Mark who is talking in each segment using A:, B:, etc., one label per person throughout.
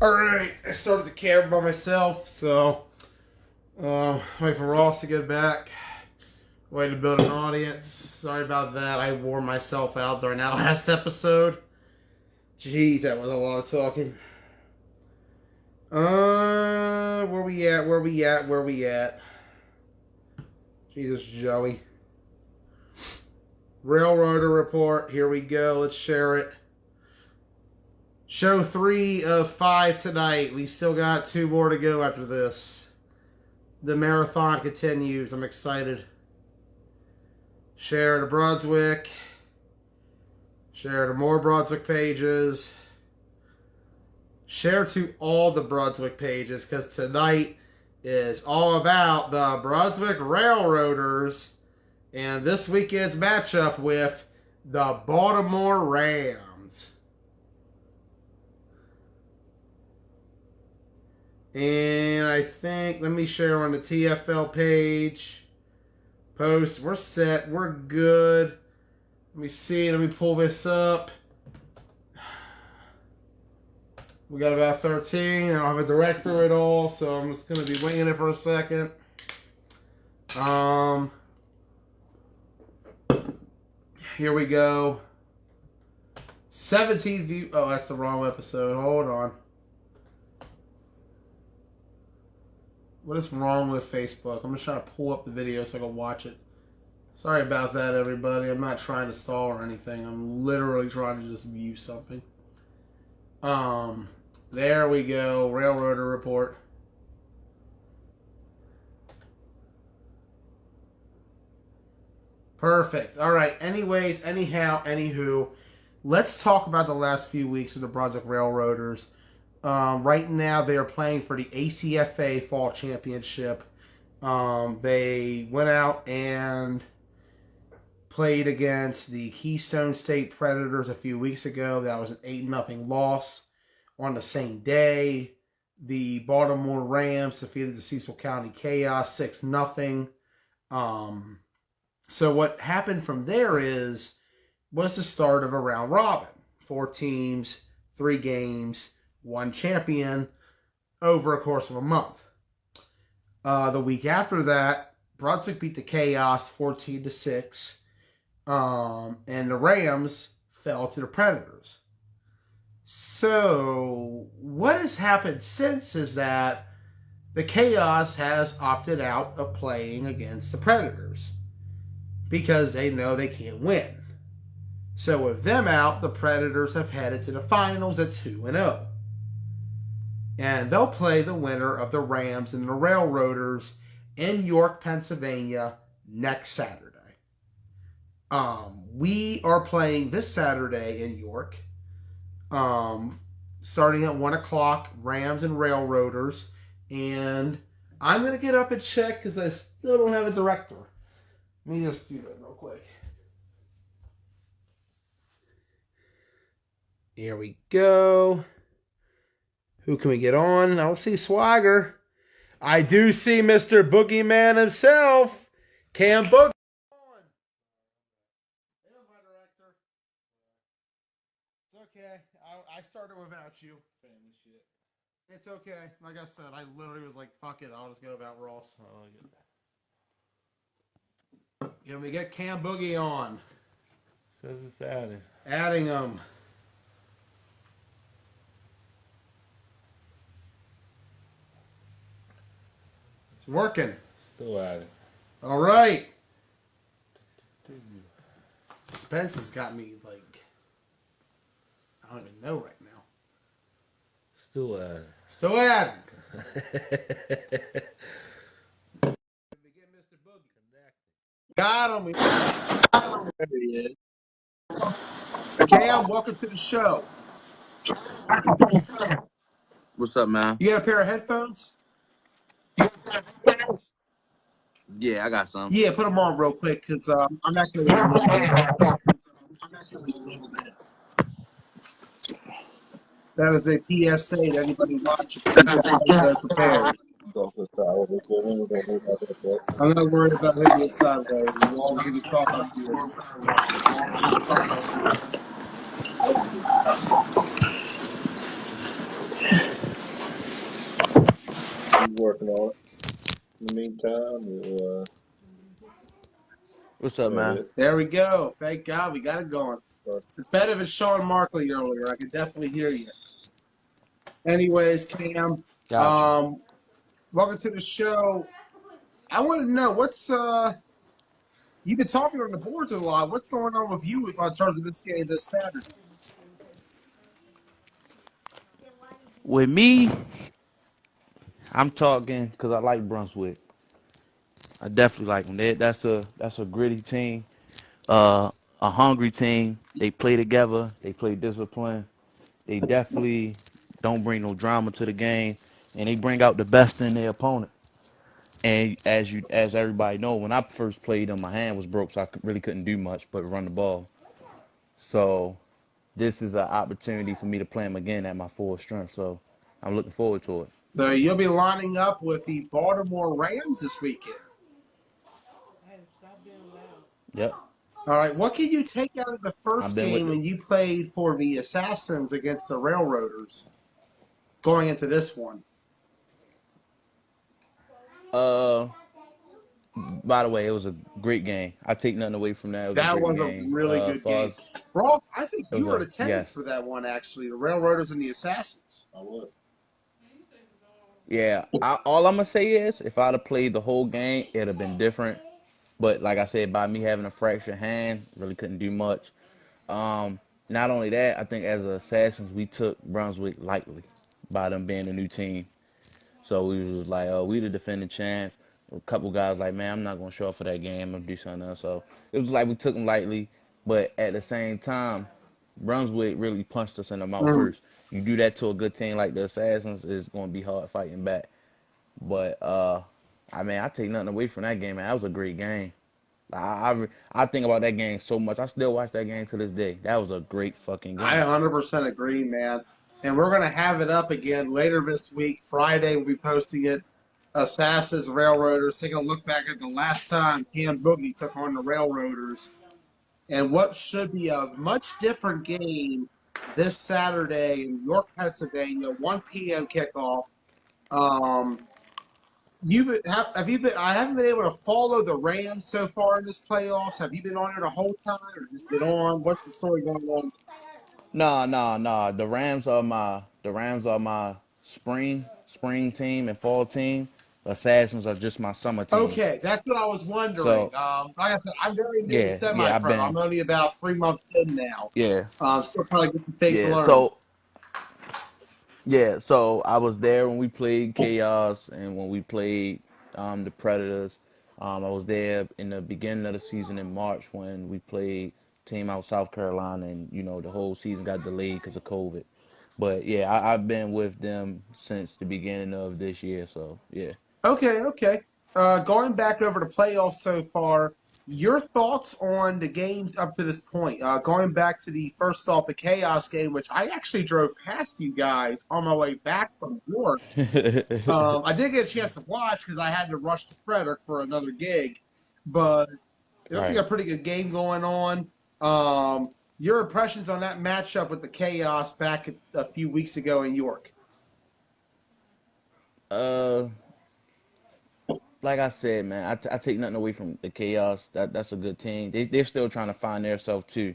A: Alright, I started the camera by myself, so wait for Ross to get back. Way to build an audience. Sorry about that. I wore myself out during that last episode. Jeez, that was a lot of talking. Where we at? Jesus, Joey. Railroader report. Here we go. Let's share it. Show 3 of 5 tonight. We still got 2 more to go after this. The marathon continues. I'm excited. Share to Brunswick. Share to more Brunswick pages. Share to all the Brunswick pages, because tonight is all about the Brunswick Railroaders and this weekend's matchup with the Baltimore Rams. And I think, let me share on the TFL page. Post, we're set, we're good. Let me see, let me pull this up. We got about 13. I don't have a director at all, so I'm just going to be winging it for a second. Here we go. 17 views. Oh, that's the wrong episode. Hold on. What is wrong with Facebook? I'm just trying to pull up the video so I can watch it. Sorry about that, everybody. I'm not trying to stall or anything. I'm literally trying to just view something. There we go. Railroader report. Perfect. All right. Anyways, anyhow, anywho, let's talk about the last few weeks with the Brunswick Railroaders. Right now, they are playing for the ACFA Fall Championship. They went out and played against the Keystone State Predators a few weeks ago. That was an 8-0 loss. On the same day, the Baltimore Rams defeated the Cecil County Chaos 6-0. So what happened from there was the start of a round robin. 4 teams, 3 games, 1 champion over a course of a month. The week after that, Brunswick beat the Chaos 14-6, and the Rams fell to the Predators. So what has happened since is that the Chaos has opted out of playing against the Predators because they know they can't win. So with them out, the Predators have headed to the finals at 2-0. And they'll play the winner of the Rams and the Railroaders in York, Pennsylvania next Saturday. We are playing this Saturday in York. Starting at 1 o'clock, Rams and Railroaders. And I'm going to get up and check because I still don't have a director. Let me just do that real quick. Here we go. Who can we get on? I don't see Swagger. I do see Mr. Boogeyman himself. Cam Boogie. There's my director. It's okay. I started without you.
B: Family shit.
A: It's okay. Like I said, I literally was like, fuck it. I'll just go without Ross. Can we get Cam Boogie on?
B: Says it's adding.
A: Adding him. It's working.
B: Still adding.
A: All right. Suspense has got me like, I don't even know right now.
B: Still adding.
A: Still adding. Mr. Boogie. Got him. There he is. Cam, welcome to the show.
C: What's up, man?
A: You got a pair of headphones?
C: Yeah, I got some.
A: Yeah, put them on real quick because I'm actually. That is a PSA to anybody watching. Prepared. I'm not worried about hitting it sideways. As long as you can talk up here.
B: working on it. In the meantime, we'll,
C: What's up,
B: there it
C: man?
B: is.
A: There we go. Thank God we got it going.
B: Start.
A: It's better than Sean Markley earlier. I could definitely hear you. Anyways, Cam,
C: Gotcha.
A: welcome to the show. I want to know what's you've been talking on the boards a lot. What's going on with you in terms of this game this Saturday?
C: With me, I'm talking because I like Brunswick. I definitely like them. That's a gritty team, a hungry team. They play together. They play discipline. They definitely don't bring no drama to the game, and they bring out the best in their opponent. And as everybody know, when I first played them, my hand was broke, so I really couldn't do much but run the ball. So this is an opportunity for me to play them again at my full strength. So I'm looking forward to it.
A: So you'll be lining up with the Baltimore Rams this weekend.
C: Yep.
A: All right. What can you take out of the
C: I've
A: first
C: been with
A: game
C: the
A: when you played for the Assassins against the Railroaders going into this one?
C: uh by the way, it was a great game. I take nothing away from that. It was a
A: That
C: great
A: was a
C: game.
A: really good
C: Far
A: game.
C: as
A: Ross, I think
C: it
A: you
C: was
A: were in
C: a
A: attendance
C: yes.
A: for that one, actually, the Railroaders and the Assassins.
B: I was.
C: Yeah. All I'm gonna say is if I'd have played the whole game, it'd have been different. But like I said, by me having a fractured hand, really couldn't do much. Um, Not only that, I think as Assassins, we took Brunswick lightly by them being a new team. So we was like, we the defending champs. A couple guys like, man, I'm not gonna show up for that game. I'm gonna do something else. So it was like we took them lightly, but at the same time, Brunswick really punched us in the mouth
A: Mm.
C: first. You do that to a good team like the Assassins, it's gonna be hard fighting back. But I mean, I take nothing away from that game, man. That was a great game. I think about that game so much. I still watch that game to this day. That was a great fucking
A: I
C: game.
A: 100% agree, man. And we're going to have it up again later this week. Friday, we'll be posting it. Assassins, Railroaders, taking a look back at the last time Cam Boogie took on the Railroaders and what should be a much different game this Saturday in York, Pennsylvania, 1 p.m. kickoff. Um, have you been? I haven't been able to follow the Rams so far in this playoffs. Have you been on it the whole time, or just been on? What's the story going on?
C: No. The Rams are my spring team and fall team. The Assassins are just my summer team.
A: Okay, that's what I was wondering.
C: So
A: Like I said, I'm very new to
C: yeah, I've
A: semi-pro.
C: been
A: I'm only about 3 months in now.
C: yeah,
A: Still trying to get some things to
C: yeah.
A: learn.
C: So I was there when we played Chaos and when we played the Predators. I was there in the beginning of the season in March when we played team out South Carolina, and the whole season got delayed because of COVID. But yeah, I've been with them since the beginning of this year. So yeah.
A: Okay. Going back over the playoffs so far, your thoughts on the games up to this point? Going back to the first off the Chaos game, which I actually drove past you guys on my way back from York. I did get a chance to watch because I had to rush to Frederick for another gig, but it looks like
C: Right.
A: a pretty good game going on. Your impressions on that matchup with the Chaos back a few weeks ago in York?
C: Uh, like I said, man, I take nothing away from the Chaos. That's a good team. They're still trying to find themselves too,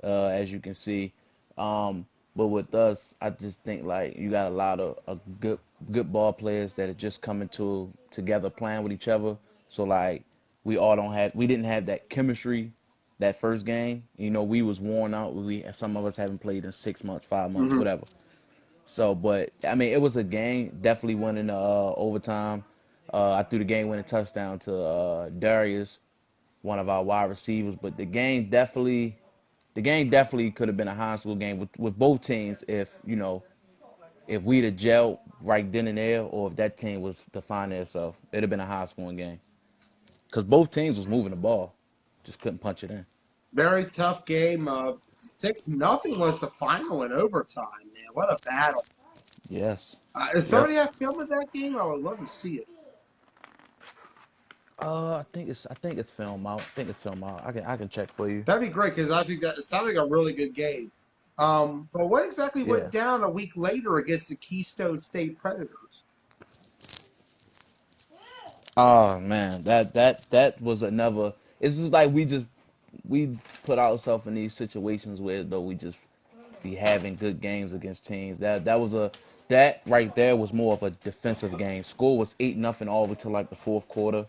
C: as you can see. But with us, I just think like you got a lot of good ball players that are just coming together playing with each other. So like we didn't have that chemistry that first game. We was worn out. Some of us haven't played in 6 months, 5 months,
A: Mm-hmm.
C: whatever. So, but I mean, it was a game. Definitely went in overtime. I threw the game-winning touchdown to Darius, one of our wide receivers. But the game definitely could have been a high school game with both teams if we'd have gelled right then and there, or if that team was to find itself, it'd have been a high scoring game. Because both teams was moving the ball, just couldn't punch it in.
A: Very tough game. 6-0 was the final in overtime, man. What a battle.
C: Yes.
A: Does
C: Yep.
A: somebody have film of that game? I would love to see it.
C: I think it's film out. I can check for you.
A: That'd be great because I think that it sounded like a really good game. But what exactly went
C: Yeah.
A: down a week later against the Keystone State Predators?
C: Oh man, that was another. It's just like we put ourselves in these situations where though we just be having good games against teams. That right there was more of a defensive game. Score was 8-0 all the way to like the fourth quarter,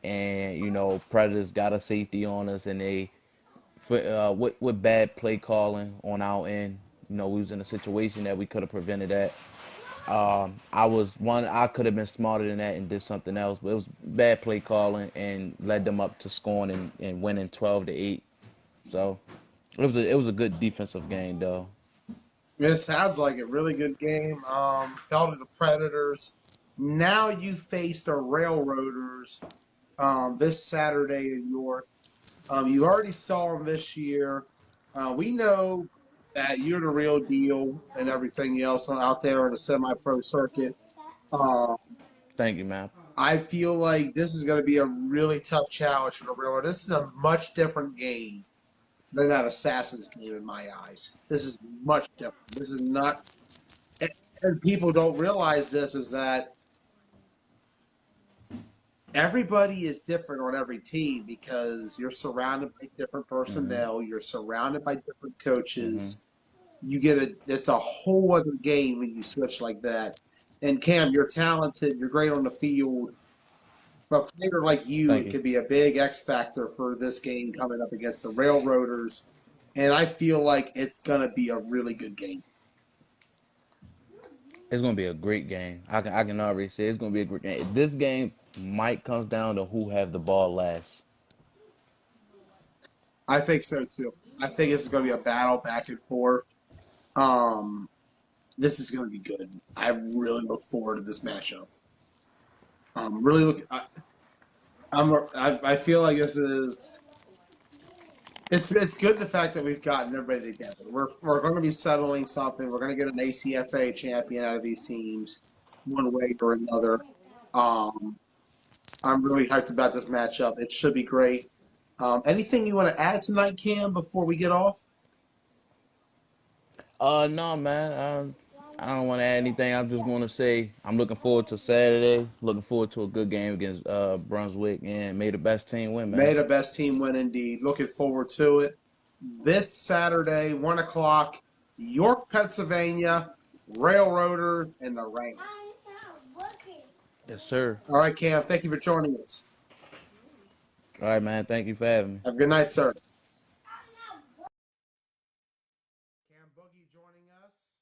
C: and Predators got a safety on us, and with bad play calling on our end, we was in a situation that we could have prevented that. I could have been smarter than that and did something else, but it was bad play calling and led them up to scoring and winning 12-8. So it was a good defensive game though.
A: It sounds like a really good game. Fell to the Predators. Now you face the Railroaders this Saturday in York. You already saw them this year. We know that you're the real deal and everything else out there in the semi-pro circuit. Um,
C: Thank you, man.
A: I feel like this is going to be a really tough challenge for the Railroad. This is a much different game than that Assassin's game in my eyes. This is much different. This is not, and people don't realize this, is that everybody is different on every team because you're surrounded by different
C: Hmm.
A: personnel. You're surrounded by different
C: Hmm.
A: coaches. It's a whole other game when you switch like that. And Cam, you're talented. You're great on the field. But a player like you,
C: Thank
A: it
C: you.
A: could be a big X factor for this game coming up against the Railroaders. And I feel like it's going to be a really good game.
C: It's gonna be a great game. I can already say it's gonna be a great game. This game might comes down to who have the ball last.
A: I think so too. I think this is going to be a battle back and forth. Um, this is going to be good. I really look forward to this matchup. Really look. I feel like this is. It's good the fact that we've gotten everybody together. We're going to be settling something. We're going to get an ACFA champion out of these teams, one way or another. Um, I'm really hyped about this matchup. It should be great. Anything you want to add tonight, Cam, before we get off?
C: No, man. I don't want to add anything. I just want to say I'm looking forward to Saturday. Looking forward to a good game against Brunswick, and may the best team win, man.
A: May the best team win indeed. Looking forward to it. This Saturday, 1 o'clock, York, Pennsylvania, Railroaders and the Rams.
C: Yes, sir.
A: All right, Cam, thank you for joining us.
C: All right, man. Thank you for having me.
A: Have a good night, sir. Cam Boogie joining us.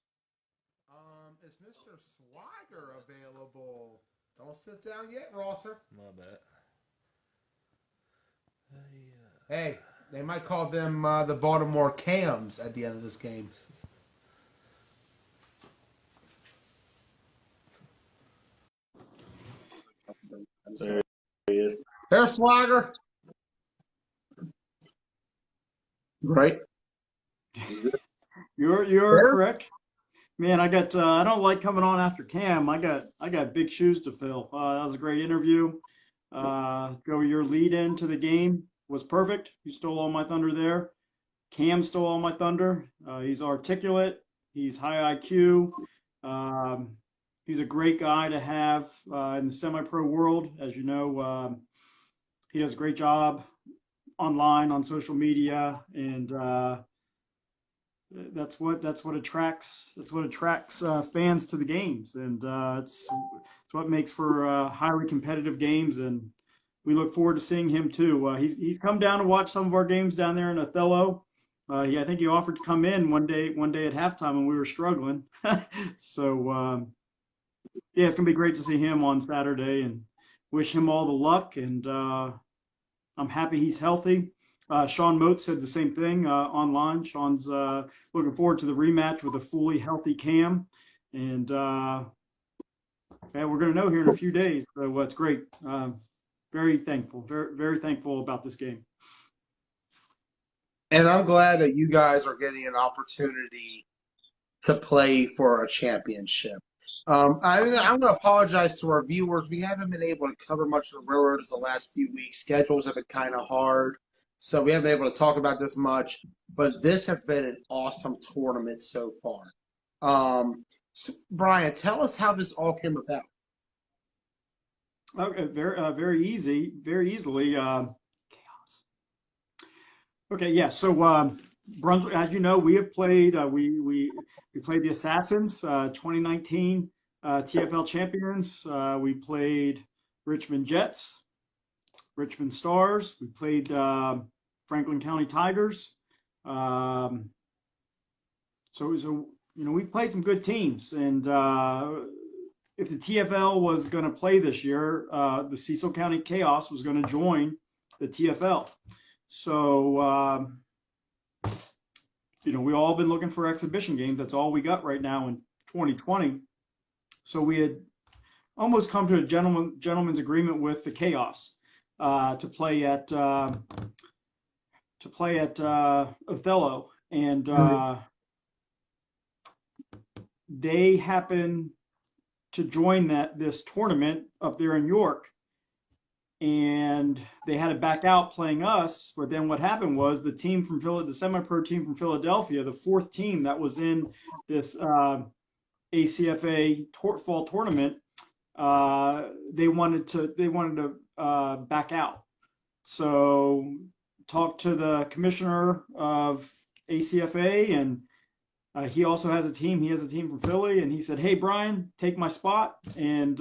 A: Is Mr. Swagger available? Don't sit down yet, Rosser.
D: My bad.
A: Hey, they might call them the Baltimore Cams at the end of this game.
B: There he is.
A: There's Swagger. Right?
E: You're
A: There.
E: correct. Man, I don't like coming on after Cam. I got big shoes to fill. That was a great interview. Go your lead into the game was perfect. You stole all my thunder there. Cam stole all my thunder. He's articulate. He's high IQ. Um, he's a great guy to have in the semi-pro world. As you know, he does a great job online on social media, and that's what attracts fans to the games, and it's what makes for highly competitive games. And we look forward to seeing him too. He's come down to watch some of our games down there in Othello. I think he offered to come in one day at halftime when we were struggling. So yeah, it's gonna be great to see him on Saturday, and wish him all the luck. And I'm happy he's healthy. Sean Moat said the same thing online. Sean's looking forward to the rematch with a fully healthy Cam, and yeah, we're going to know here in a few days. So it's great. Very thankful, very thankful about this game.
A: And I'm glad that you guys are getting an opportunity to play for a championship. I'm going to apologize to our viewers. We haven't been able to cover much of the Railroads the last few weeks. Schedules have been kind of hard, so we haven't been able to talk about this much. But this has been an awesome tournament so far. So Brian, tell us how this all came about.
E: Okay, very easy, very easily. Chaos. Okay, yeah. So Brunswick, as you know, we have played. We played the Assassins, 2019 TFL champions. We played Richmond Jets, Richmond Stars. We played Franklin County Tigers. Um, so we played some good teams, and if the TFL was going to play this year, the Cecil County Chaos was going to join the TFL. So we all been looking for exhibition games. That's all we got right now in 2020. So we had almost come to a gentleman's agreement with the Chaos to play at Othello, and they happen to join this tournament up there in York, and they had to back out playing us. But then what happened was the semi-pro team from Philadelphia, the fourth team that was in this ACFA fall tournament, they wanted to back out. So talked to the commissioner of ACFA, and he also has a team. He has a team from Philly, and he said, "Hey, Brian, take my spot." And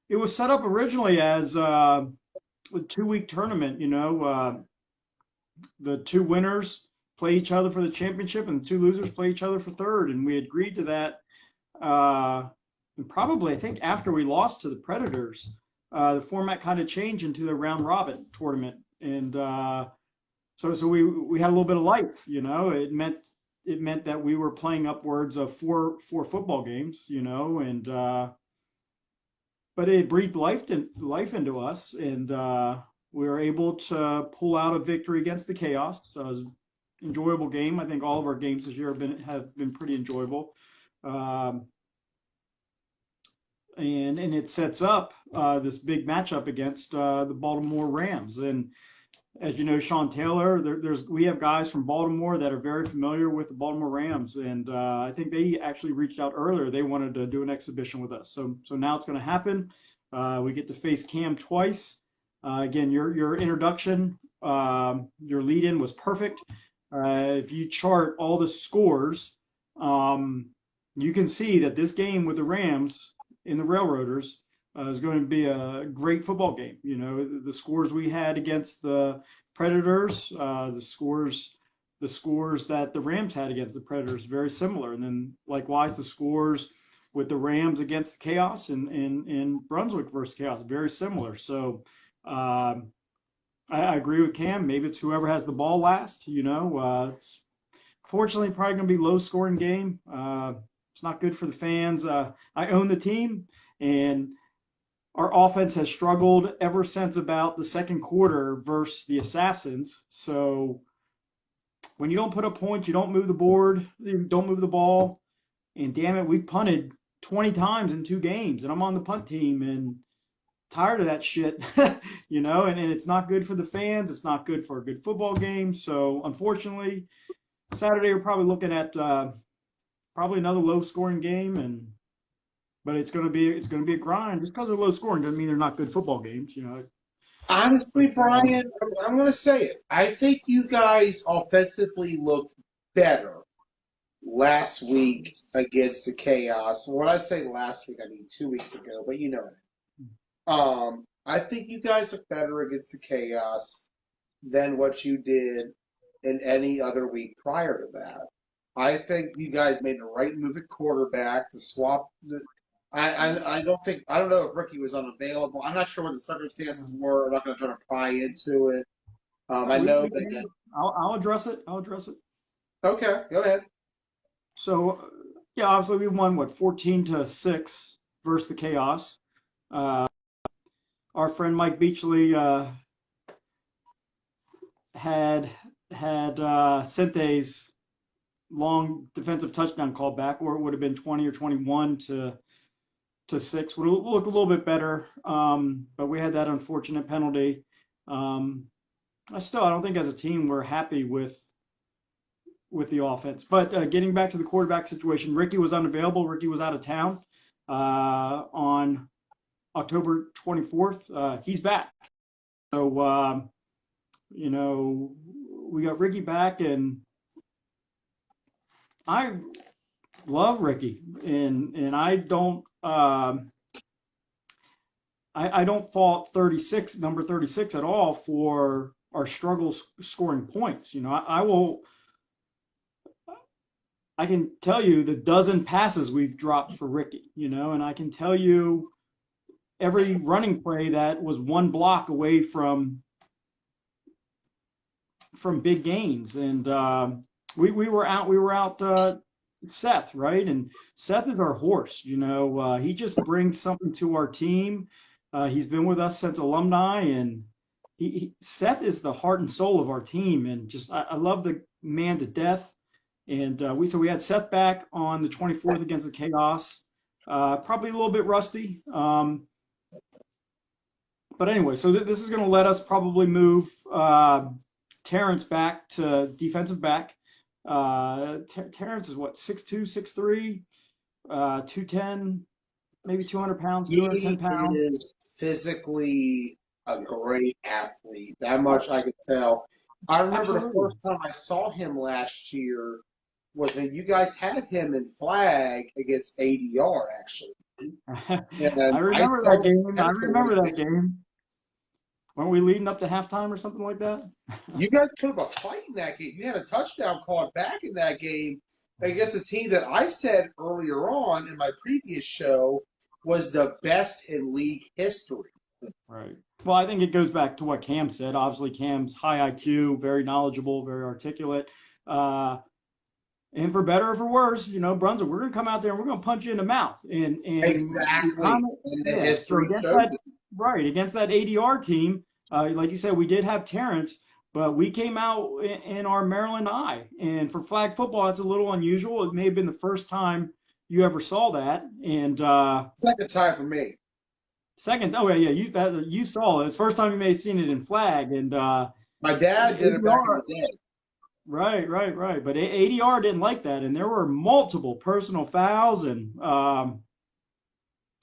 E: it was set up originally as a 2-week tournament. The two winners play each other for the championship, and the two losers play each other for third. And we agreed to that. And probably, I think, after we lost to the Predators, the format kind of changed into the round robin tournament, and so we had a little bit of life. It meant that we were playing upwards of four football games, and but it breathed life into us, and we were able to pull out a victory against the Chaos. So it was an enjoyable game. I think all of our games this year have been pretty enjoyable, and it sets up this big matchup against the Baltimore Rams. And as you know, Sean Taylor, we have guys from Baltimore that are very familiar with the Baltimore Rams, and I think they actually reached out earlier. They wanted to do an exhibition with us, so now it's going to happen. We get to face Cam twice. Again, your introduction, your lead-in was perfect. If you chart all the scores, you can see that this game with the Rams in the Railroaders is going to be a great football game. The scores we had against the Predators, the scores that the Rams had against the Predators, very similar. And then likewise, the scores with the Rams against the Chaos in Brunswick versus Chaos, very similar. So I agree with Cam. Maybe it's whoever has the ball last. It's fortunately probably going to be low scoring game. It's not good for the fans. I own the team, and our offense has struggled ever since about the second quarter versus the Assassins. So when you don't put up points, you don't move the board, you don't move the ball, and damn it, we've punted 20 times in 2 games, and I'm on the punt team, and tired of that shit, and it's not good for the fans. It's not good for a good football game. So unfortunately, Saturday we're probably looking at probably another low scoring game, but it's going to be a grind. Just because they're low scoring doesn't mean they're not good football games.
A: Honestly, Brian, I'm going to say it. I think you guys offensively looked better last week against the Chaos. When I say last week, I mean 2 weeks ago, but you know what I mean. I think you guys look better against the Chaos than what you did in any other week prior to that. I think you guys made the right move at quarterback to swap the. I don't know if Ricky was unavailable. I'm not sure what the circumstances were. I'm not going to try to pry into it. I know that.
E: I'll address it.
A: Okay, go ahead.
E: So yeah, obviously we won 14-6 versus the Chaos. Our friend Mike Beachley had Cente's long defensive touchdown called back, or it would have been 20 or 21-6. Would look a little bit better, but we had that unfortunate penalty. I don't think as a team we're happy with the offense. But getting back to the quarterback situation, Ricky was unavailable. Ricky was out of town on October 24th, he's back. So, we got Ricky back, and I love Ricky, and I don't I don't fault number 36 at all for our struggles scoring points. I can tell you the dozen passes we've dropped for Ricky, and I can tell you every running play that was one block away from big gains. And we were out Seth, right? And Seth is our horse. He just brings something to our team. He's been with us since alumni, and Seth is the heart and soul of our team. And just I love the man to death. And we had Seth back on the 24th against the Chaos. Probably a little bit rusty. But anyway, so this is going to let us probably move Terrence back to defensive back. Terrence is what, 6'2", 6'3", 210, maybe 200 pounds, 210 pounds.
A: He is physically a great athlete. That much I could tell. I remember the first time I saw him last year was when you guys had him in flag against ADR, actually.
E: I remember that game. Weren't we leading up to halftime or something like that?
A: You guys put up a fight in that game. You had a touchdown called back in that game against a team that I said earlier on in my previous show was the best in league history.
E: Right. Well, I think it goes back to what Cam said. Obviously, Cam's high IQ, very knowledgeable, very articulate. And for better or for worse, Brunswick, we're going to come out there and we're going to punch you in the mouth. And
A: exactly. And the history shows it.
E: Right. Against that ADR team, like you said, we did have Terrence, but we came out in our Maryland eye. And for flag football, it's a little unusual. It may have been the first time you ever saw that. And
A: second time for me.
E: Oh yeah, you saw it. It's the first time you may have seen it in flag. And
A: my dad did it back in the day.
E: Right. But ADR didn't like that, and there were multiple personal fouls, and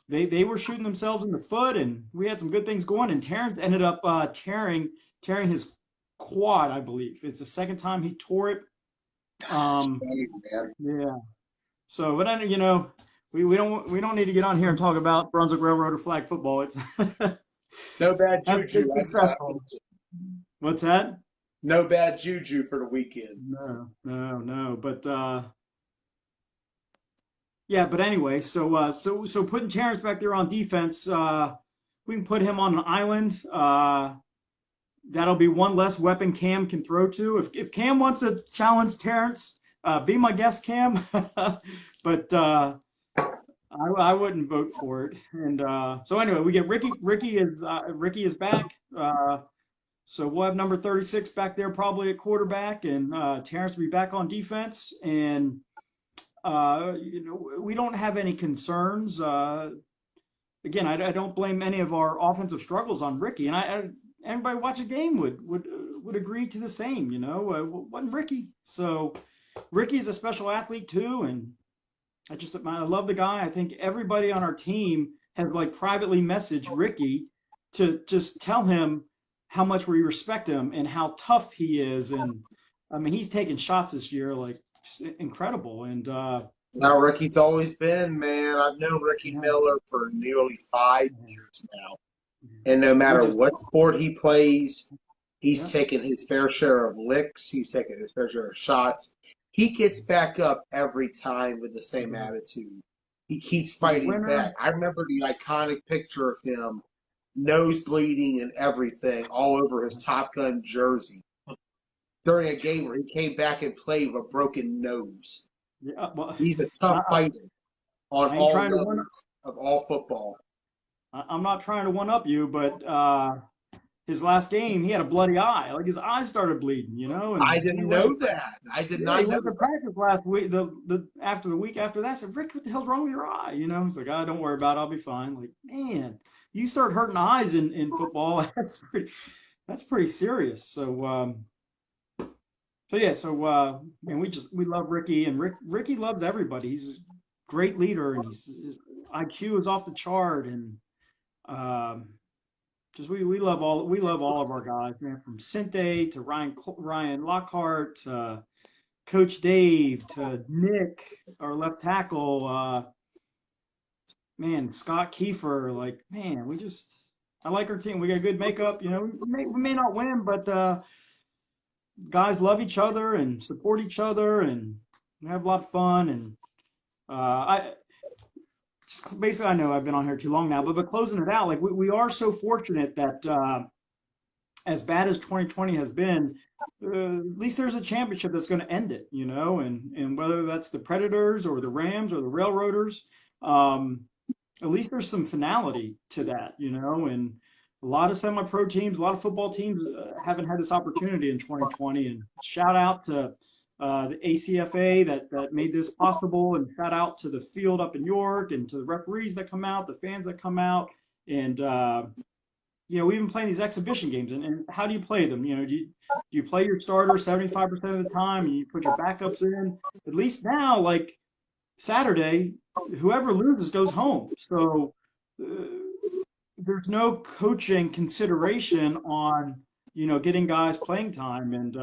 E: they were shooting themselves in the foot, and we had some good things going. And Terrence ended up tearing his quad, I believe. It's the second time he tore it. Yeah. So, but we don't need to get on here and talk about Brunswick Railroad or flag football. It's
A: no bad juju.
E: It's successful. What's that?
A: No bad juju for the weekend.
E: No. But yeah. But anyway, so putting Terrence back there on defense, we can put him on an island. That'll be one less weapon Cam can throw to. If Cam wants to challenge Terrence, be my guest, Cam. But I wouldn't vote for it. And so anyway, we get Ricky. Ricky is back. So we'll have number 36 back there probably at quarterback, and Terrence will be back on defense. And we don't have any concerns. Again, I don't blame any of our offensive struggles on Ricky, and everybody watch a game would agree to the same. Wasn't Ricky. So Ricky is a special athlete too, and I love the guy. I think everybody on our team has privately messaged Ricky to just tell him how much we respect him and how tough he is. And I mean, he's taken shots this year, incredible. And
A: now Ricky's always been, man. I've known Ricky Miller for nearly 5 years now. And no matter what sport he plays, he's taken his fair share of licks. He's taken his fair share of shots. He gets back up every time with the same attitude. He keeps fighting back. I remember the iconic picture of him, nose bleeding and everything, all over his Top Gun jersey during a game where he came back and played with a broken nose.
E: Yeah, well,
A: he's a tough fighter on all levels of all football.
E: I'm not trying to one-up you, but his last game, he had a bloody eye. His eye started bleeding, And
A: I didn't know that. I did not know that.
E: He went to practice last week, the week after that. I said, Rick, what the hell's wrong with your eye? He's like, don't worry about it. I'll be fine. Man, you start hurting eyes in football. That's pretty serious. So we love Ricky, and Ricky loves everybody. He's a great leader, and his IQ is off the chart, and just we love all of our guys, man, from Sinte to Ryan Lockhart to Coach Dave to Nick, our left tackle, man, Scott Kiefer. Like, man, I like our team. We got good makeup. You know, we may not win, but guys love each other and support each other, and we have a lot of fun. And I just basically, I know I've been on here too long now, but closing it out, like we are so fortunate that as bad as 2020 has been, at least there's a championship that's going to end it, you know, and whether that's the Predators or the Rams or the Railroaders, at least there's some finality to that, you know, and a lot of semi-pro teams, a lot of football teams haven't had this opportunity in 2020. And shout out to the ACFA that made this possible, and shout out to the field up in York and to the referees that come out, the fans that come out, and you know, we've been playing these exhibition games, and how do you play them? You know, do you play your starter 75% of the time, and you put your backups in? At least now, like Saturday, whoever loses goes home. So there's no coaching consideration on, you know, getting guys playing time, and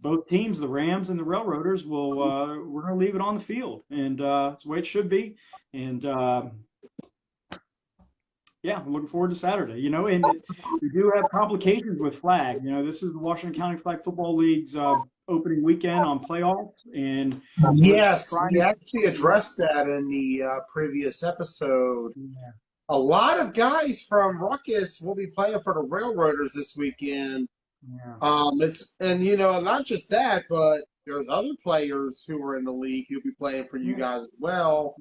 E: both teams, the Rams and the Railroaders, we're going to leave it on the field, and it's the way it should be. And yeah, I'm looking forward to Saturday. You know, and we do have complications with flag. You know, this is the Washington County Flag Football League's opening weekend on playoffs, and
A: Yes, we actually addressed that in the previous episode.
E: Yeah.
A: A lot of guys from Ruckus will be playing for the Railroaders this weekend.
E: Yeah.
A: And you know, not just that, but there's other players who are in the league who'll be playing for you guys as well.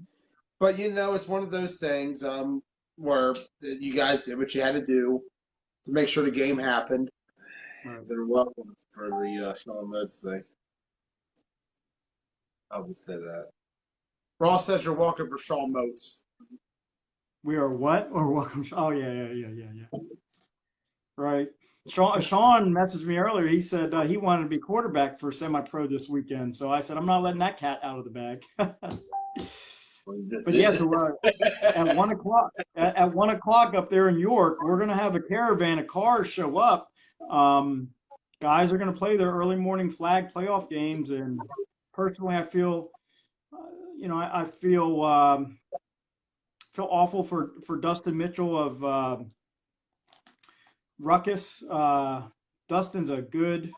A: But you know, it's one of those things where you guys did what you had to do to make sure the game happened.
E: Right.
B: They're welcome for the Sean Modes thing. I'll just say that.
A: Ross says you're welcome for Shaw Motes.
E: We are what? Or welcome? Oh, yeah. Right. Sean messaged me earlier. He said he wanted to be quarterback for semi-pro this weekend. So I said, I'm not letting that cat out of the bag. But yeah, so at 1 o'clock, at 1 o'clock up there in York, we're going to have a caravan of cars show up. Guys are going to play their early morning flag playoff games. And personally, I feel, you know, I feel awful for Dustin Mitchell of Ruckus. Dustin's a good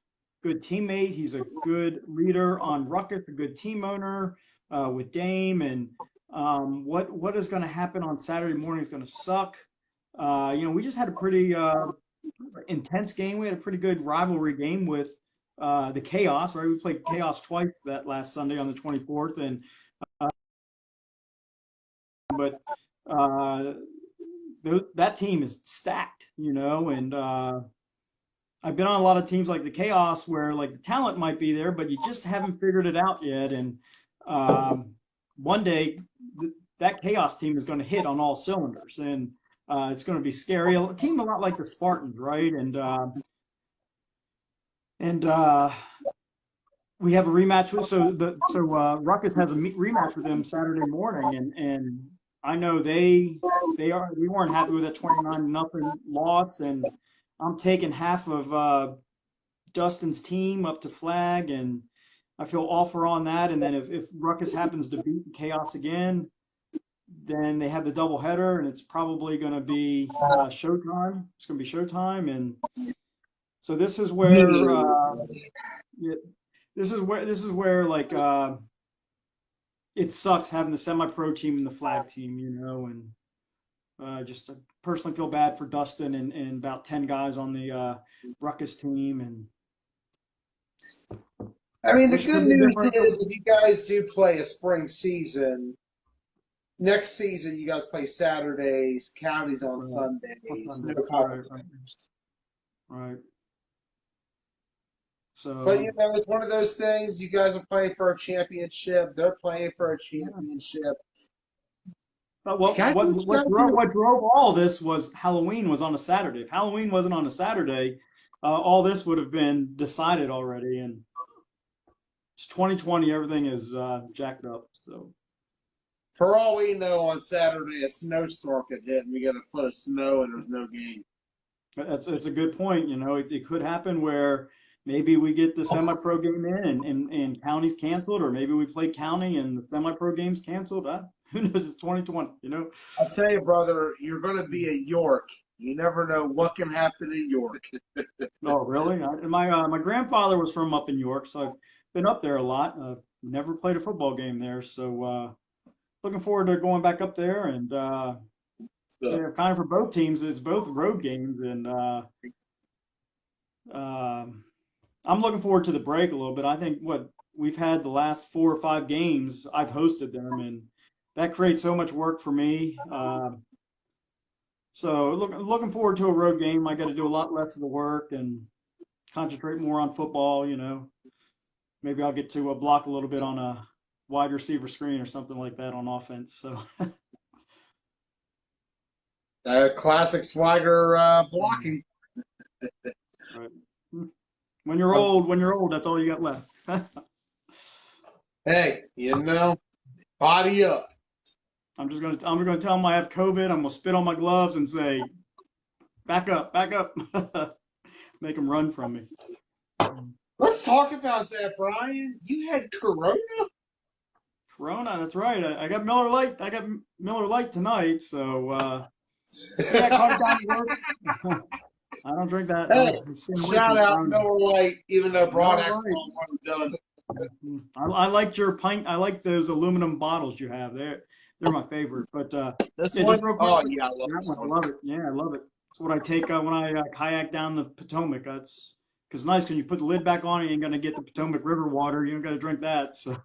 E: teammate. He's a good leader on Ruckus, a good team owner with Dame. And what is going to happen on Saturday morning is going to suck. You know, we just had a pretty intense game. We had a pretty good rivalry game with the Chaos, right? We played Chaos twice that last Sunday on the 24th, and but that team is stacked, you know, and I've been on a lot of teams like the Chaos where like the talent might be there, but you just haven't figured it out yet. And one day that Chaos team is going to hit on all cylinders, and it's going to be scary. A team a lot like the Spartans, right? And we have a rematch with Ruckus has a rematch with them Saturday morning, and I know we weren't happy with that 29-0 loss, and I'm taking half of Dustin's team up to flag, and I feel awful on that. And then if Ruckus happens to beat Chaos again, then they have the doubleheader, and it's probably going to be showtime. It's going to be showtime, and so this is where like it sucks having the semi-pro team and the flag team, you know, and just personally feel bad for Dustin and about 10 guys on the Ruckus team. And
A: I mean, the good news is if you guys do play a spring season, next season you guys play Saturdays, counties on Sundays. No competitions.
E: Right. So,
A: but you know, it's one of those things. You guys are playing for a championship. They're playing for a championship.
E: But what drove all this was Halloween was on a Saturday. If Halloween wasn't on a Saturday, all this would have been decided already. And it's 2020. Everything is jacked up. So
B: For all we know, on Saturday a snowstorm could hit and we get a foot of snow and there's no game.
E: That's a good point. It could happen where maybe we get the semi-pro game in and county's canceled, or maybe we play county and the semi-pro game's canceled. Who knows? It's 2020,
B: I'll tell you, brother, you're going to be at York. You never know what can happen in York.
E: Oh, really? My grandfather was from up in York, so I've been up there a lot. Never played a football game there, so looking forward to going back up there. And yeah, kind of for both teams, it's both road games, and I'm looking forward to the break a little bit. I think what we've had the last 4 or 5 games, I've hosted them, and that creates so much work for me. So looking forward to a road game. I got to do a lot less of the work and concentrate more on football. Maybe I'll get to block a little bit on a wide receiver screen or something like that on offense. So
B: Classic Swagger blocking.
E: right. When you're old, that's all you got left.
B: Hey, body up.
E: I'm gonna tell them I have COVID. I'm gonna spit on my gloves and say, back up, make them run from me.
B: Let's talk about that, Brian. You had Corona?
E: Corona, that's right. I got Miller Lite. I got Miller Lite tonight, so yeah, caught it down at work. I don't drink that.
B: Hey, shout out Miller Lite, even though Broad wasn't done.
E: I liked your pint. I like those aluminum bottles you have. They're my favorite. But
B: This
E: yeah,
B: one,
E: just real quick,
B: oh yeah, I love
E: that
B: this
E: one. I
B: one.
E: love it. Yeah, I love it. It's what I take when I kayak down the Potomac. That's because it's nice because you put the lid back on, you ain't gonna get the Potomac River water. You don't got to drink that. So,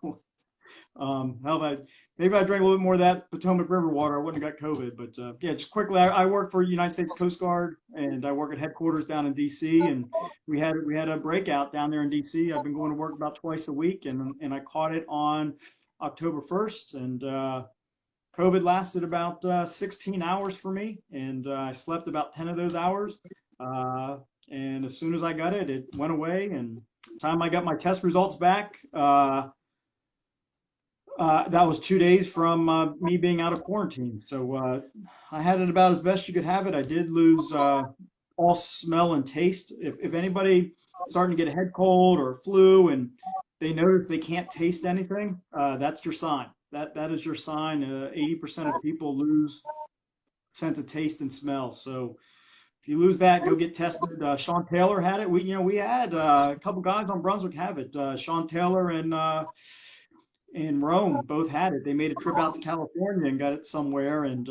E: maybe I drank a little bit more of that Potomac River water. I wouldn't have got COVID. But yeah, just quickly, I work for United States Coast Guard, and I work at headquarters down in D.C. And we had a breakout down there in D.C. I've been going to work about twice a week, and I caught it on October 1st, and COVID lasted about 16 hours for me, and I slept about 10 of those hours. And as soon as I got it, it went away. And the time I got my test results back, that was 2 days from me being out of quarantine. So I had it about as best you could have it. I did lose all smell and taste. If anybody starting to get a head cold or a flu and they notice they can't taste anything, that's your sign. That is your sign. 80% of people lose sense of taste and smell. So if you lose that, go get tested. Sean Taylor had it. We had a couple guys on Brunswick have it. Sean Taylor and Rome both had it. They made a trip out to California and got it somewhere. And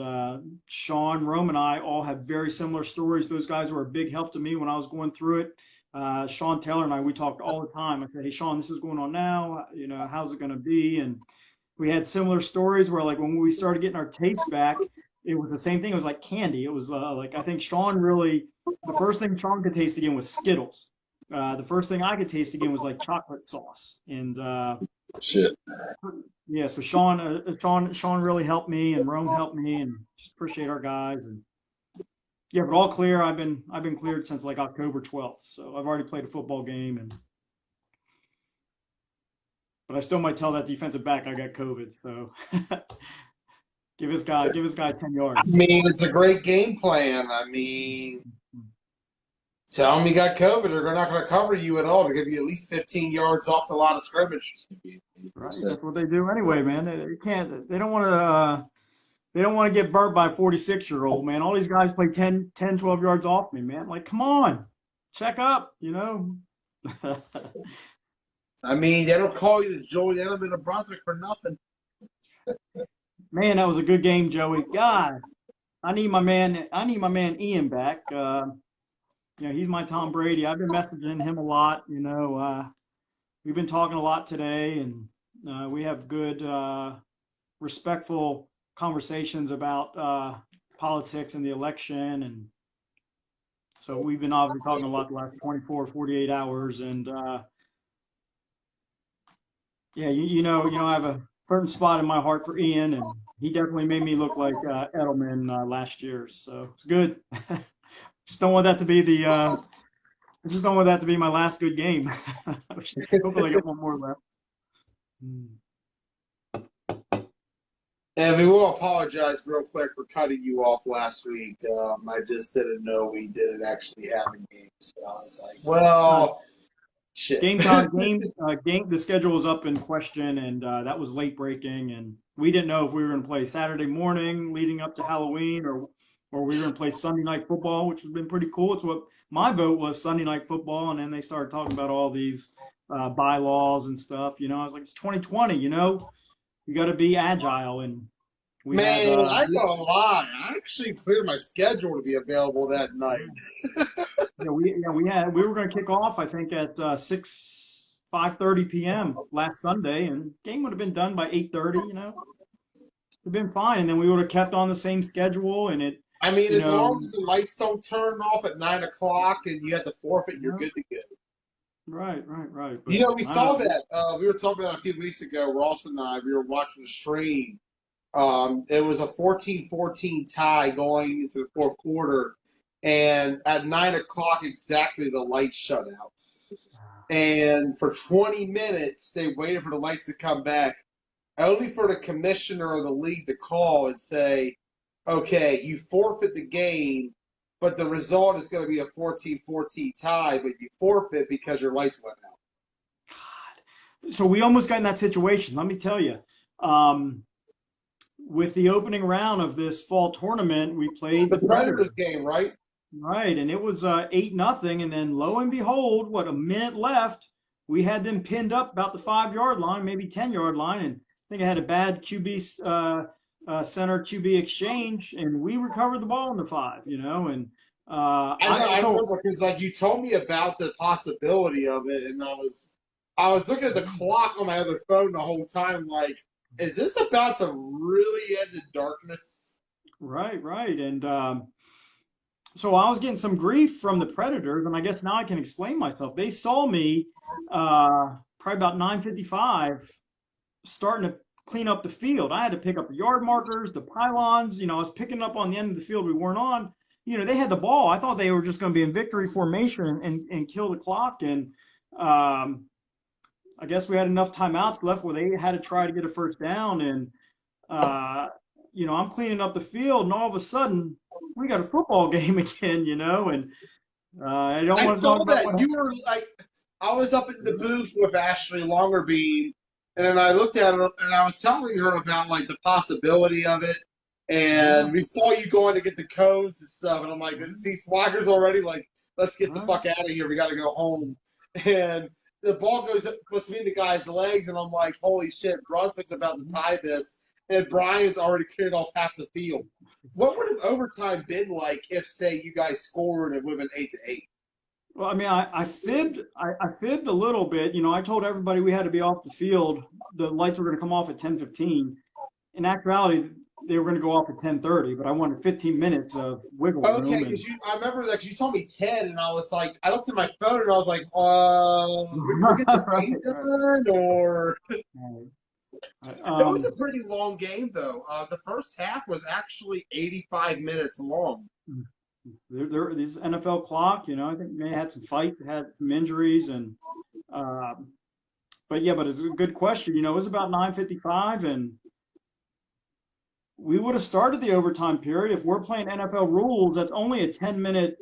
E: Sean, Rome, and I all have very similar stories. Those guys were a big help to me when I was going through it. Sean Taylor and I, we talked all the time. I said, hey, Sean, this is going on now. How's it going to be? And we had similar stories where, like, when we started getting our taste back, it was the same thing. It was like candy. It was like, I think Sean really, the first thing Sean could taste again was Skittles. The first thing I could taste again was like chocolate sauce. And
B: Shit.
E: yeah, so Sean really helped me, and Rome helped me, and just appreciate our guys. And yeah, but all clear. I've been cleared since like October 12th. So I've already played a football game, but I still might tell that defensive back I got COVID. So give this guy 10 yards.
B: I mean, it's a great game plan. I mean, tell them you got COVID, or they're not going to cover you at all to give you at least 15 yards off the line of scrimmage.
E: Right, that's what they do anyway, man. They can't. They don't want to. They don't want to get burnt by a 46-year-old, man. All these guys play 10, 12 yards off me, man. Like, come on, check up,
B: I mean, they don't call you the Joey Edelman of Brunswick for nothing.
E: Man, that was a good game, Joey. God, I need my man Ian back. He's my Tom Brady. I've been messaging him a lot. We've been talking a lot today, and we have good, respectful conversations about politics and the election. And so we've been obviously talking a lot the last 24, 48 hours. And yeah, I have a certain spot in my heart for Ian, and he definitely made me look like Edelman last year. So it's good. Just don't want that to be I just don't want that to be my last good game. Hopefully I get one more left.
B: And we will apologize real quick for cutting you off last week. I just didn't know we didn't actually have a game. So I was like, well, shit.
E: The schedule was up in question, and that was late breaking, and we didn't know if we were going to play Saturday morning leading up to Halloween, or we were going to play Sunday night football, which has been pretty cool. It's what my vote was, Sunday night football, and then they started talking about all these bylaws and stuff. I was like, it's 2020. You got to be agile, and
B: Man, I ain't gonna lie. I actually cleared my schedule to be available that night.
E: we were going to kick off, I think, at 5:30 p.m. last Sunday, and game would have been done by 8:30. It'd been fine, and then we would have kept on the same schedule, and it.
B: I mean, as long as the lights don't turn off at 9 o'clock and you have to forfeit, you're good to go.
E: Right. But,
B: we saw that. We were talking about a few weeks ago. Ross and I, we were watching the stream. It was a 14-14 tie going into the fourth quarter, and at 9 o'clock exactly, the lights shut out. And for 20 minutes, they waited for the lights to come back, only for the commissioner of the league to call and say, okay, you forfeit the game, but the result is going to be a 14-14 tie, but you forfeit because your lights went out.
E: God. So we almost got in that situation, let me tell you. With the opening round of this fall tournament, we played
B: the Predators game, right?
E: Right, and it was 8-0, and then lo and behold, a minute left, we had them pinned up about the 5-yard line, maybe 10-yard line, and I think I had a bad QB center QB exchange, and we recovered the ball in the 5, and
B: I remember because you told me about the possibility of it, and I was looking at the clock on my other phone the whole time, like, is this about to really end in darkness?
E: Right, and so I was getting some grief from the Predators, and I guess now I can explain myself. They saw me probably about 9:55 starting to clean up the field. I had to pick up the yard markers, the pylons. I was picking up on the end of the field we weren't on. They had the ball. I thought they were just going to be in victory formation and kill the clock. And I guess we had enough timeouts left where they had to try to get a first down. And, I'm cleaning up the field, and all of a sudden we got a football game again, and I don't want to talk about
B: that. You were like, I was up in the booth with Ashley Longerbeam, and I looked at her, and I was telling her about, the possibility of it. And we saw you going to get the cones and stuff. And I'm like, see, Swagger's already like, let's get the fuck out of here. We got to go home. And the ball goes up between the guy's legs. And I'm like, holy shit, Brunswick's about to tie this. And Brian's already cleared off half the field. What would have overtime been like if, say, you guys scored and it would have been 8-8?
E: Well, I mean, I fibbed a little bit. I told everybody we had to be off the field. The lights were going to come off at 10:15. In actuality, they were going to go off at 10:30, but I wanted 15 minutes of wiggle room.
B: Okay, because I remember that you told me 10, and I was like, I looked at my phone, and I was like, we get this game done, or... It was a pretty long game, though. The first half was actually 85 minutes long.
E: This NFL clock, I think they had some fight, had some injuries, and but it's a good question. It was about 9:55, and we would have started the overtime period. If we're playing NFL rules, that's only a 10-minute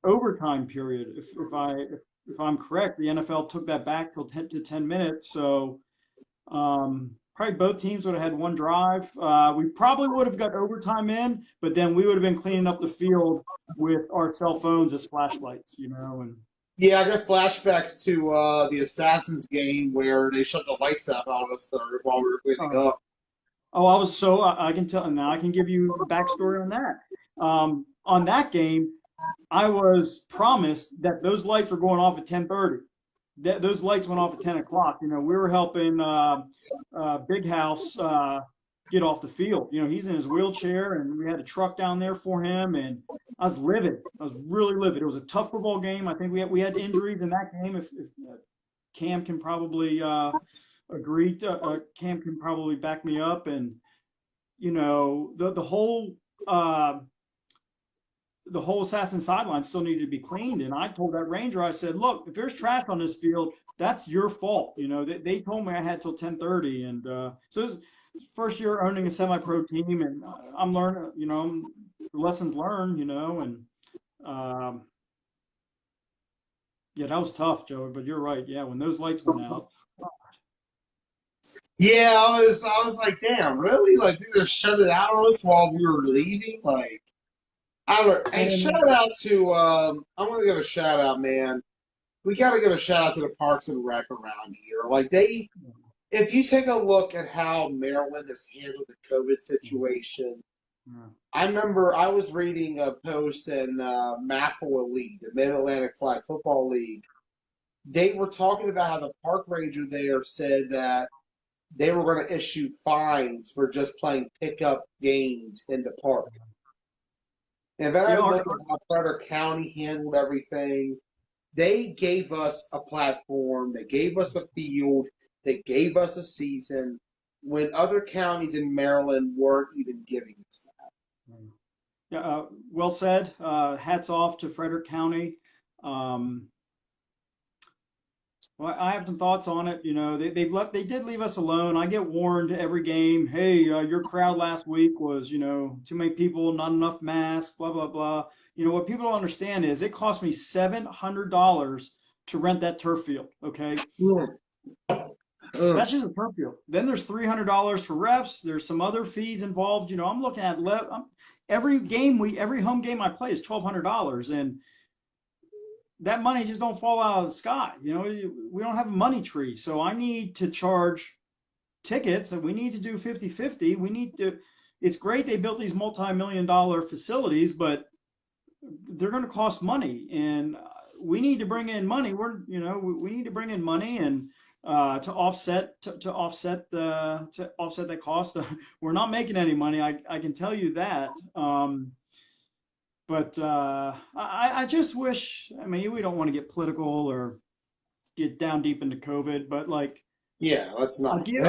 E: overtime period. If I'm correct, the NFL took that back till 10 minutes. So probably both teams would have had one drive. We probably would have got overtime in, but then we would have been cleaning up the field with our cell phones as flashlights, And
B: yeah, I got flashbacks to the Assassins game where they shut the lights out on us while we were cleaning up.
E: Oh, I can tell now. I can give you the backstory on that. On that game, I was promised that those lights were going off at 10:30. Those lights went off at 10 o'clock. We were helping Big House get off the field. He's in his wheelchair, and we had a truck down there for him. And I was livid. I was really livid. It was a tough football game. I think we had injuries in that game. If Cam can probably agree. Cam can probably back me up, and the whole Assassin sideline still needed to be cleaned. And I told that ranger, I said, look, if there's trash on this field, that's your fault. They told me I had till 10:30, and so first year owning a semi-pro team, and I'm learning, lessons learned, and um, yeah, that was tough, Joe. But you're right. Yeah, when those lights went out,
B: Yeah, I was like, damn, really? Like they just shut it out on us while we were leaving? Like I don't hey,
E: and
B: shout out to I'm gonna give a shout out, man. We gotta give a shout out to the Parks and Rec around here. Like they if you take a look at how Maryland has handled the COVID situation,
E: yeah,
B: I remember I was reading a post in MAFL League, the Mid Atlantic Flag Football League. They were talking about how the park ranger there said that they were going to issue fines for just playing pickup games in the park. And then I
E: yeah,
B: looked at how Frederick County handled everything. They gave us a platform, they gave us a field, they gave us a season when other counties in Maryland weren't even giving us
E: yeah, well said. Hats off to Frederick County. Um, Well, I have some thoughts on it. They did leave us alone. I get warned every game. Hey, your crowd last week was, too many people, not enough masks, blah blah blah. What people don't understand is it cost me $700 to rent that turf field. Okay,
B: that.
E: that's just a turf field. Then there's $300 for refs. There's some other fees involved. I'm looking at every home game I play is $1,200, and that money just don't fall out of the sky. We don't have a money tree. So I need to charge tickets, and we need to do 50-50. It's great they built these multi-million-dollar facilities, but they're going to cost money, and we need to bring in money. We need to bring in money and to offset that cost. We're not making any money. I can tell you that. But I just wish, I mean, we don't want to get political or get down deep into COVID, but like,
B: Yeah, let's not.
E: you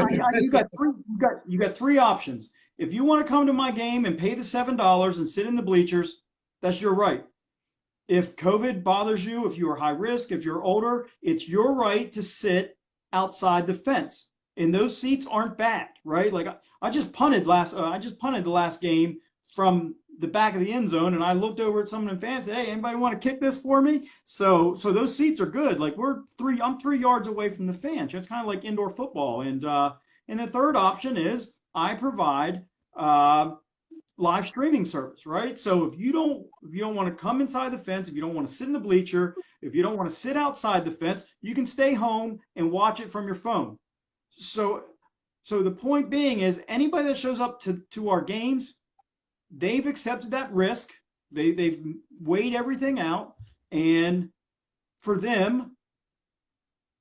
E: got three options. If you want to come to my game and pay the $7 and sit in the bleachers, that's your right. If COVID bothers you, if you are high risk, if you're older, it's your right to sit outside the fence. And those seats aren't bad, right? Like I just punted the last game from the back of the end zone, and I looked over at someone in fans and said, "Hey, anybody want to kick this for me?" So those seats are good. Like I'm 3 yards away from the fence. It's kind of like indoor football. And the third option is I provide live streaming service, right? So if you don't want to come inside the fence, if you don't want to sit in the bleacher, if you don't want to sit outside the fence, you can stay home and watch it from your phone. So the point being is anybody that shows up to our games, they've accepted that risk. They've weighed everything out, and for them,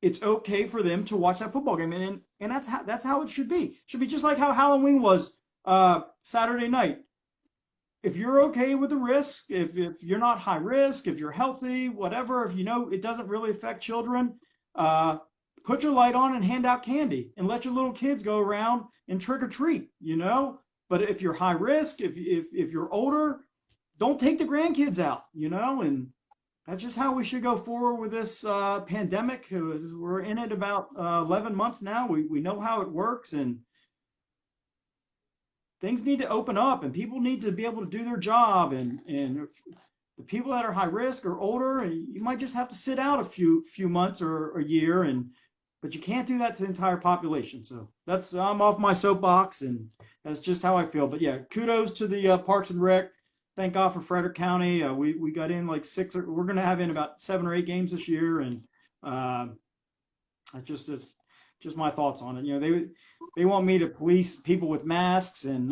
E: it's okay for them to watch that football game, and that's how it should be. It should be just like how Halloween was Saturday night. If you're okay with the risk, if you're not high risk, if you're healthy, whatever, if it doesn't really affect children, put your light on and hand out candy and let your little kids go around and trick or treat. But if you're high risk, if you're older, don't take the grandkids out. And that's just how we should go forward with this pandemic. We're in it about 11 months now. We know how it works, and things need to open up, and people need to be able to do their job. And the people that are high risk or older, and you might just have to sit out a few months or a year, but you can't do that to the entire population. So I'm off my soapbox, and that's just how I feel. But yeah, kudos to the Parks and Rec. Thank God for Frederick County. We got in like we're going to have in about 7 or 8 games this year, and that's just my thoughts on it. They want me to police people with masks and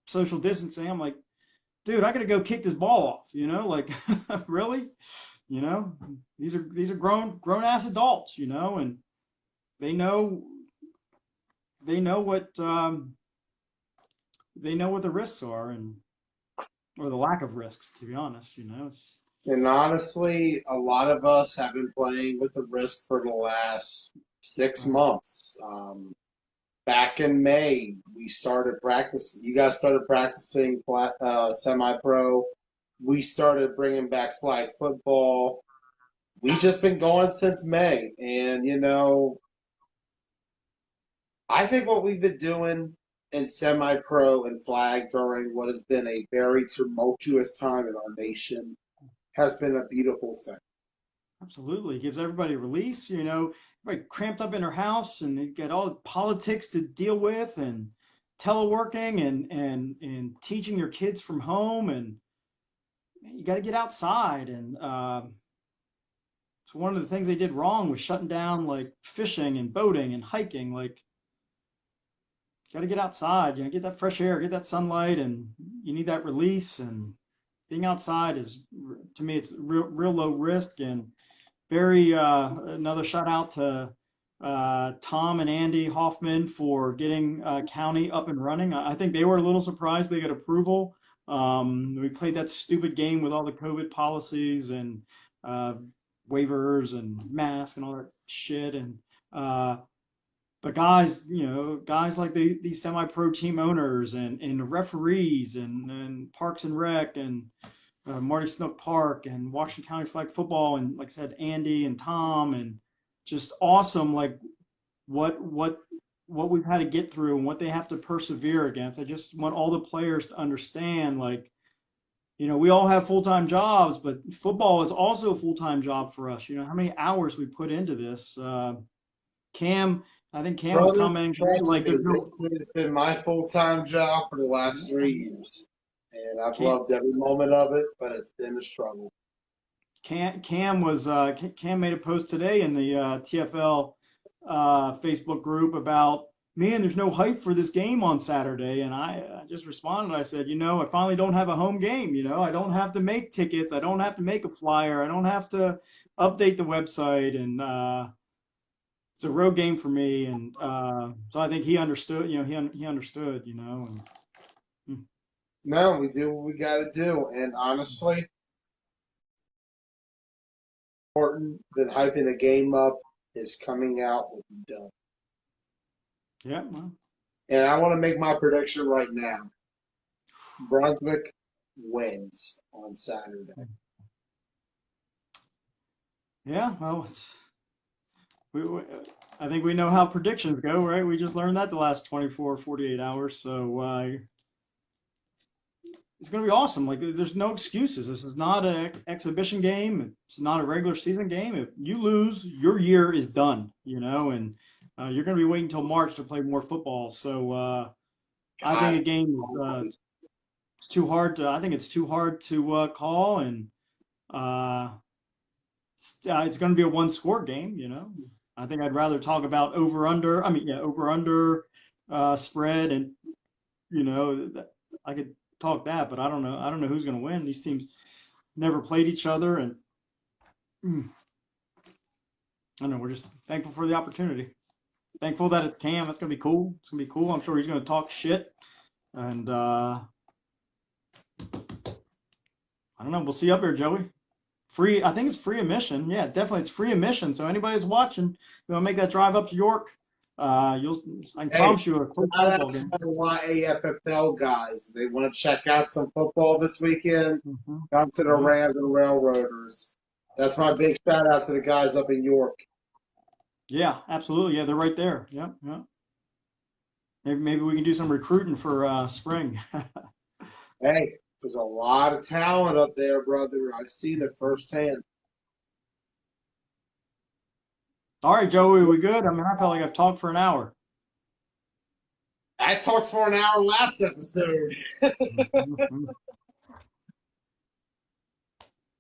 E: social distancing. I'm like, dude, I got to go kick this ball off. Like really, these are grown ass adults, and they know what the risks are, or the lack of risks, to be honest.
B: And honestly, a lot of us have been playing with the risk for the last 6 months. Back in May, we started practicing. You guys started practicing semi-pro. We started bringing back flag football. We've just been going since May. And, I think what we've been doing and semi-pro and flag during what has been a very tumultuous time in our nation has been a beautiful thing.
E: Absolutely. It gives everybody a release, everybody cramped up in their house and they get all the politics to deal with and teleworking and teaching your kids from home and you got to get outside and so one of the things they did wrong was shutting down like fishing and boating and hiking. Like, you got to get outside, get that fresh air, get that sunlight, and you need that release. And being outside is, to me, it's real low risk and very. Another shout out to Tom and Andy Hoffman for getting county up and running. I think they were a little surprised they got approval. We played that stupid game with all the COVID policies and waivers and masks and all that shit. And but guys like these semi-pro team owners and the referees and Parks and Rec and Marty Snook Park and Washington County Flag Football and like I said, Andy and Tom and just awesome. Like what we've had to get through and what they have to persevere against. I just want all the players to understand, like, we all have full-time jobs, but football is also a full-time job for us. How many hours we put into this. Cam, I think Cam was commenting like there's no.
B: It's been my full-time job for the last 3 years, and I've loved every moment of it, but it's been a struggle.
E: Cam made a post today in the TFL Facebook group about, man, there's no hype for this game on Saturday. And I just responded. I said, I finally don't have a home game. I don't have to make tickets. I don't have to make a flyer. I don't have to update the website. And it's a road game for me. And so I think he understood, he understood, And,
B: No, we do what we got to do. And honestly, important than hyping the game up is coming out with done.
E: Yeah. Well.
B: And I want to make my prediction right now. Brunswick wins on Saturday.
E: Yeah, well, I think we know how predictions go, right? We just learned that the last 24, 48 hours. So it's going to be awesome. Like, there's no excuses. This is not an exhibition game. It's not a regular season game. If you lose, your year is done, and you're going to be waiting until March to play more football. So I think a game it's too hard to. I think it's too hard to call, and it's going to be a one-score game. I think I'd rather talk about over/under. Over/under spread, and I could talk that, but I don't know. I don't know who's going to win. These teams never played each other, and I don't know. We're just thankful for the opportunity. Thankful that it's Cam. That's going to be cool. It's going to be cool. I'm sure he's going to talk shit. And I don't know. We'll see you up here, Joey. Free. I think it's free admission. Yeah, definitely. It's free admission. So anybody who's watching, you want to make that drive up to York, I can promise you a quick football game.
B: YAFFL guys. They want to check out some football this weekend. Come to the Rams and Railroaders. That's my big shout out to the guys up in York.
E: Yeah, absolutely. Yeah, they're right there. Yeah. Maybe we can do some recruiting for spring.
B: Hey, there's a lot of talent up there, brother. I've seen it firsthand.
E: All right, Joey, we good? I felt like I've talked for an hour.
B: I talked for an hour last episode.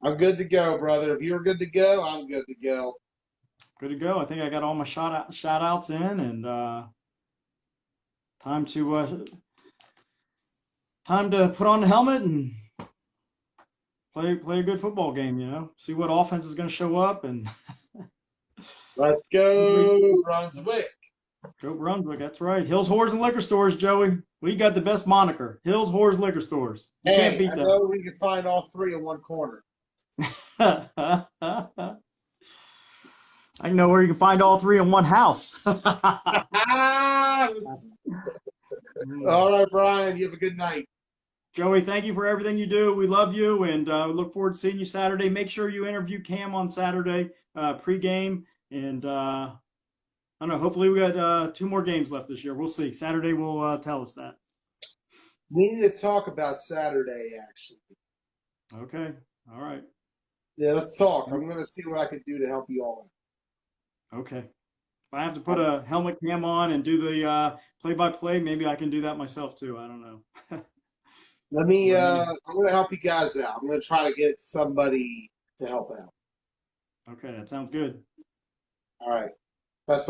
B: I'm good to go, brother. If you're good to go, I'm good to go.
E: Good to go. I think I got all my shout outs in, and time to put on the helmet and play a good football game. See what offense is going to show up, and
B: let's go Brunswick.
E: Go Brunswick. That's right. Hills, Whores, and Liquor Stores, Joey. We got the best moniker. Hills, Whores, Liquor Stores. You can't beat that.
B: I know we can find all three in one corner.
E: I know where you can find all three in one house.
B: All right, Brian. You have a good night.
E: Joey, thank you for everything you do. We love you, and we look forward to seeing you Saturday. Make sure you interview Cam on Saturday pregame, and I don't know. Hopefully, we got 2 more games left this year. We'll see. Saturday will tell us that.
B: We need to talk about Saturday, actually.
E: Okay. All right.
B: Yeah, let's talk. I'm going to see what I can do to help you all.
E: Okay. If I have to put a helmet cam on and do the play-by-play, maybe I can do that myself too. I don't know.
B: Let me. I'm going to help you guys out. I'm going to try to get somebody to help out.
E: Okay, that sounds good.
B: All right. That's